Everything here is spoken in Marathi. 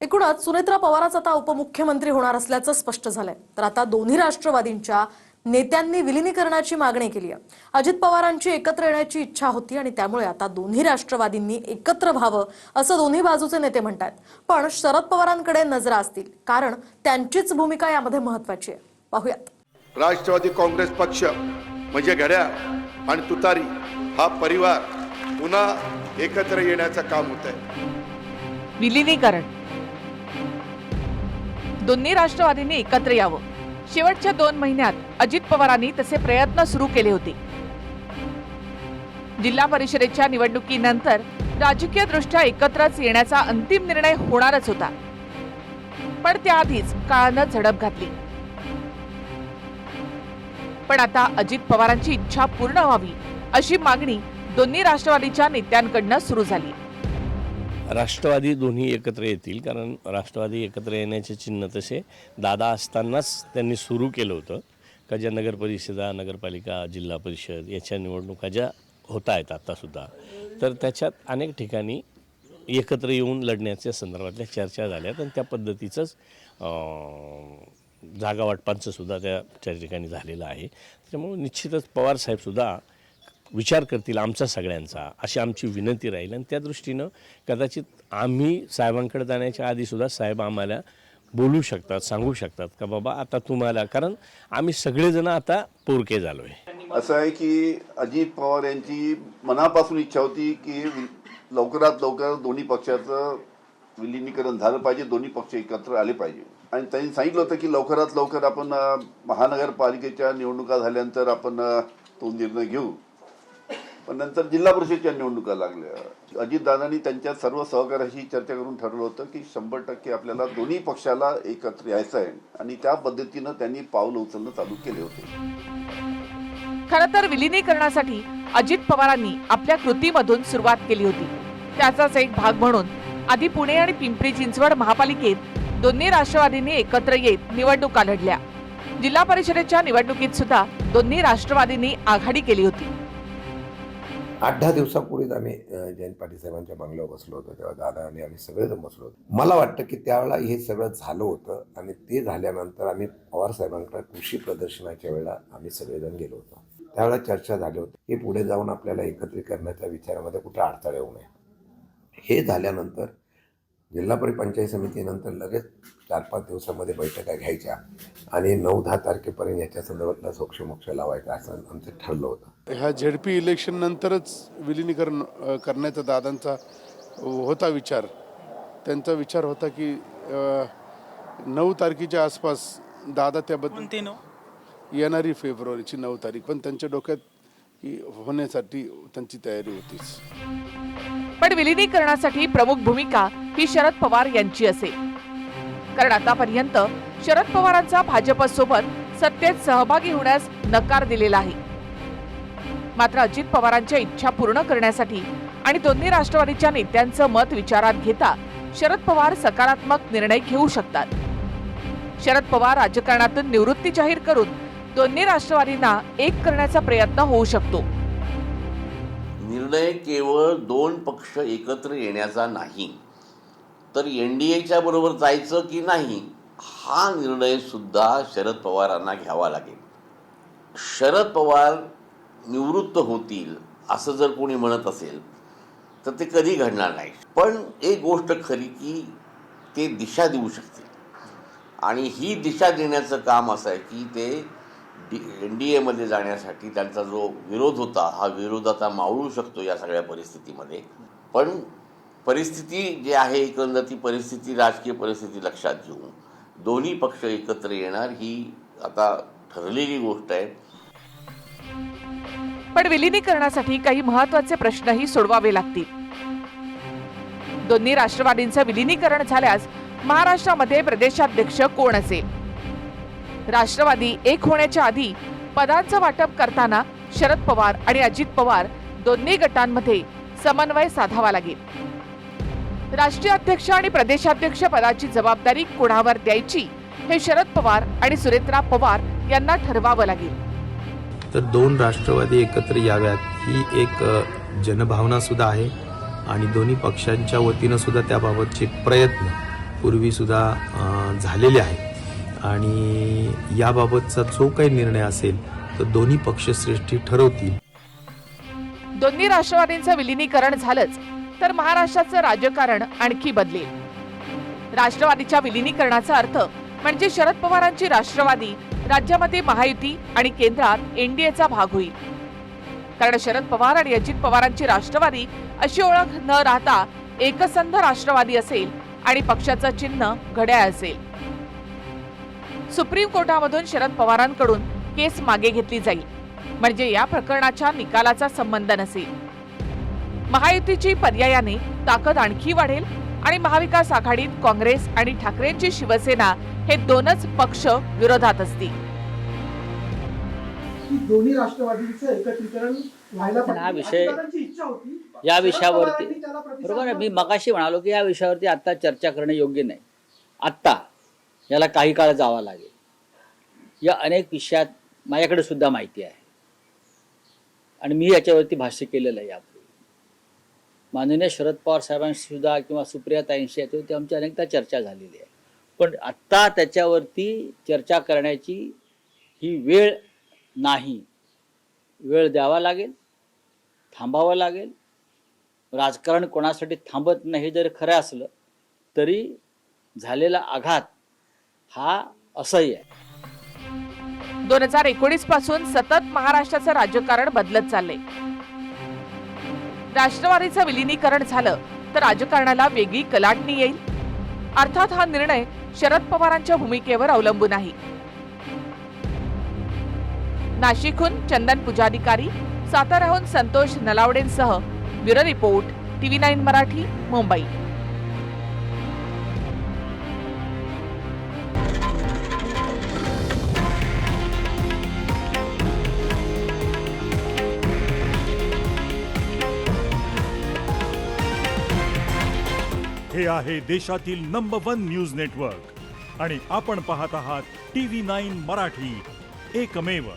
एकूणच सुनेत्रा पवारच आता उपमुख्यमंत्री होणार असल्याचं स्पष्ट झालंय। तर आता दोन्ही राष्ट्रवादींच्या नेत्यांनी विलीनीकरणाची मागणी केली आहे। अजित पवारांची एकत्र येण्याची इच्छा होती आणि त्यामुळे आता दोन्ही राष्ट्रवादींनी एकत्र व्हावं असं दोन्ही बाजूचे नेते म्हणतात। पण शरद पवारांकडे नजरा असतील, कारण त्यांचीच भूमिका यामध्ये महत्त्वाची आहे। पाहूयात। राष्ट्रवादी काँग्रेस पक्ष म्हणजे घड्याळ आणि तुतारी हा परिवार पुन्हा एकत्र येण्याचं काम होत आहे। विलीनीकरण दोन्ही राष्ट्रवादींनी एकत्र यावं, शेवटच्या 2 महिन्यात अजित पवारांनी तसे प्रयत्न सुरू केले होते। जिल्हा परिषदेच्या निवडणुकीनंतर राजकीय दृष्ट्या एकत्रच येण्याचा अंतिम निर्णय होणारच होता, पण त्याआधीच काळानं झडप घातली। पण आता अजित पवारांची इच्छा पूर्ण व्हावी अशी मागणी दोन्ही राष्ट्रवादीच्या नेत्यांकडून सुरू झाली। राष्ट्रवादी दोन्ही एकत्र येतील, कारण राष्ट्रवादी एकत्र येण्याचे चिन्ह तसे दादा असतानाच त्यांनी सुरू केलं होतं का ज्या नगर परिषदा, नगरपालिका, जिल्हा परिषद याच्या निवडणुका ज्या होत आहेत आतासुद्धा, तर त्याच्यात अनेक ठिकाणी एकत्र येऊन लढण्याच्या संदर्भातल्या चर्चा झाल्यात आणि त्या पद्धतीचंच जागा वाटपांचं सुद्धा त्या ठिकाणी झालेलं आहे। त्यामुळे निश्चितच पवारसाहेबसुद्धा विचार करतील आमचा सगळ्यांचा, अशी आमची विनंती राहील। आणि त्या दृष्टीनं कदाचित आम्ही साहेबांकडे जाण्याच्या आधीसुद्धा साहेब आम्हाला बोलू शकतात, सांगू शकतात का बाबा आता तुम्हाला, कारण आम्ही सगळेजण आता पोरके झालो आहे। असं आहे की अजित पवार यांची मनापासून इच्छा होती की लवकरात लवकर दोन्ही पक्षाचं विलीनीकरण झालं पाहिजे, दोन्ही पक्ष एकत्र आले पाहिजे। आणि त्यांनी सांगितलं होतं की लवकरात लवकर आपण महानगरपालिकेच्या निवडणुका झाल्यानंतर आपण तो निर्णय घेऊ। पण नंतर जिल्हा परिषदेच्या निवडणुका लागल्या। अजितदादांनी त्यांच्या सर्व सहकार्याशी चर्चा करून ठरवलं होतं की 100% आपल्याला दोन्ही पक्षाला एकत्र यायचं आहे आणि त्या पद्धतीनं त्यांनी पाऊल उचलणं चालू केले होते। खरं तर विलीनीकरणासाठी अजित पवारांनी आपल्या कृतीमधून सुरुवात केली होती। त्याचाच एक भाग म्हणून आधी पुणे आणि पिंपरी चिंचवड महापालिकेत दोन्ही राष्ट्रवादींनी एकत्र येत निवडणुका लढल्या। जिल्हा परिषदेच्या निवडणुकीत सुद्धा दोन्ही राष्ट्रवादींनी आघाडी केली होती। 8-10 दिवसापूर्वीच आम्ही जयंत पाटील साहेबांच्या बंगल्यावर बसलो होतो, तेव्हा दादा आणि आम्ही सगळेजण बसलो होतो। मला वाटतं की त्यावेळेला हे सगळं झालं होतं आणि ते झाल्यानंतर आम्ही पवार साहेबांकडे कृषी प्रदर्शनाच्या वेळेला आम्ही सगळेजण गेलो होतो। त्यावेळेला चर्चा झाली होती की पुढे जाऊन आपल्याला एकत्रीकरणाच्या विचारामध्ये कुठे अडथळा येऊ नये। हे झाल्यानंतर जिल्हा पंचायत समितीनंतर लगेच 4-5 दिवसामध्ये बैठका घ्यायच्या आणि 9-10 तारखेपर्यंत याच्या संदर्भातला सोक्षमोक्ष लावायचा असं आमचं ठरलं होतं। ह्या झेडपी इलेक्शन नंतरच विलीनीकरण करण्याचा दादांचा होता विचार। त्यांचा विचार होता की 9 तारखेच्या आसपास दादा त्याबद्दल येणारी फेब्रुवारीची 9 तारीख, पण त्यांच्या डोक्यात होण्यासाठी त्यांची तयारी होतीच। पण विलीनीकरणासाठी प्रमुख भूमिका ही शरद पवार यांची असेल, कारण आतापर्यंत शरद पवारांचा भाजपसोबत सत्तेत सहभागी होण्यास नकार दिलेला आहे। मात्र अजित पवारांच्या इच्छा पूर्ण करण्यासाठी आणि दोन्ही राष्ट्रवादीच्या नेत्यांचं मत विचारात घेता शरद पवार सकारात्मक निर्णय घेऊ शकतात। शरद पवार राजकारणातून निवृत्ती जाहीर करून दोन्ही राष्ट्रवादींना एक करण्याचा प्रयत्न होऊ शकतो। निर्णय केवळ 2 पक्ष एकत्र येण्याचा नाही, तर एनडीएच्या बरोबर जायचं की नाही हा निर्णय सुद्धा शरद पवारांना घ्यावा लागेल। शरद पवार निवृत्त होतील असं जर कोणी म्हणत असेल तर ते कधी घडणार नाही। पण एक गोष्ट खरी की ते दिशा देऊ शकतील आणि ही दिशा देण्याचं काम असं आहे की ते एनडीएमध्ये जाण्यासाठी त्यांचा जो विरोध होता हा विरोध आता मावळू शकतो या सगळ्या परिस्थितीमध्ये। पण परिस्थिती जी आहे एकंदर ती परिस्थिती, राजकीय परिस्थिती लक्षात घेऊन दोन्ही पक्ष एकत्र येणार ही आता ठरलेली गोष्ट आहे। पण विलीनीकरणासाठी काही महत्त्वाचे प्रश्नही सोडवावे लागतील। दोन्ही राष्ट्रवादींचं विलीनीकरण झाल्यास महाराष्ट्रामध्ये प्रदेशाध्यक्ष कोण असेल? राष्ट्रवादी एक होण्याच्या आधी पदांचं वाटप करताना शरद पवार आणि अजित पवार दोन्ही गटांमध्ये समन्वय साधावा लागेल। राष्ट्रीय अध्यक्ष आणि प्रदेशाध्यक्ष पदाची जबाबदारी कोणावर द्यायची हे शरद पवार आणि सुनेत्रा पवार यांना ठरवावं लागेल। तर 2 राष्ट्रवादी एकत्र याव्यात ही एक जनभावना सुद्धा आहे आणि दोन्ही पक्षांच्या वतीनं सुद्धा त्याबाबतचे प्रयत्न पूर्वीसुद्धा झालेले आहे आणि याबाबतचा जो काही निर्णय असेल तर दोन्ही पक्षश्रेष्ठी ठरवतील. दोन्ही राष्ट्रवादींचं विलिनीकरण झालंच तर महाराष्ट्राचं राजकारण आणखी बदलेल. राष्ट्रवादीच्या विलिनीकरणाचा अर्थ म्हणजे शरद पवारांची राष्ट्रवादी राज्यामध्ये महायुती आणि केंद्रात एनडीएचा भाग होईल. कारण शरद पवार आणि अजित पवारांची राष्ट्रवादी अशी ओळख न राहता एकसंध राष्ट्रवादी असेल आणि पक्षाचं चिन्ह घड्याळ असेल. सुप्रीम कोर्टामधून शरद पवारांकडून केस मागे घेतली जाईल म्हणजे या प्रकरणाच्या निकालाचा संबंध नसेल. महायुतीची पर्यायाने ताकद आणखी वाढेल आणि महाविकास आघाडीत काँग्रेस आणि ठाकरेंची शिवसेना हे दोनच पक्ष विरोधात असतील. दोन्ही राष्ट्रवादींचं एकत्रीकरण व्हायला हा विषय अजितदादांची इच्छा होती. या विषयावरती पवारांनी त्याला प्रतिसाद बरोबर आहे. मी नव्हता. मगाशी म्हणालो की या विषयावरती आता चर्चा करणे योग्य नाही. आत्ता याला काही काळ जावा लागेल. या अनेक विषयात माझ्याकडे सुद्धा माहिती आहे आणि मी याच्यावरती भाष्य केलेलं आहे यापूर्वी. माननीय शरद पवार साहेबांशी सुद्धा किंवा सुप्रियाताईंशी याच्यावरती आमची अनेकदा चर्चा झालेली आहे. पण आत्ता त्याच्यावरती चर्चा करण्याची ही वेळ नाही. वेळ द्यावा लागेल, थांबावं लागेल. राजकारण कोणासाठी थांबत नाही हे जर खरं असलं तरी झालेला आघात हा असह्य आहे. 2019 पासून सतत महाराष्ट्राचं राजकारण बदलत चाललंय. राष्ट्रवादीचं विलिनीकरण झालं तर राजकारणाला वेगळी कलाटणी येईल. अर्थात हा निर्णय शरद पवारांच्या भूमिकेवर अवलंबून आहे. नाशिकहून चंदन पुजाधिकारी, साताऱ्याहून संतोष नलावडेंसह bureau report TV9 Marathi, Mumbai. हे आहे देशातील नंबर 1 न्यूज नेटवर्क आणि आपण पाहत आहात TV9 मराठी, एकमेव.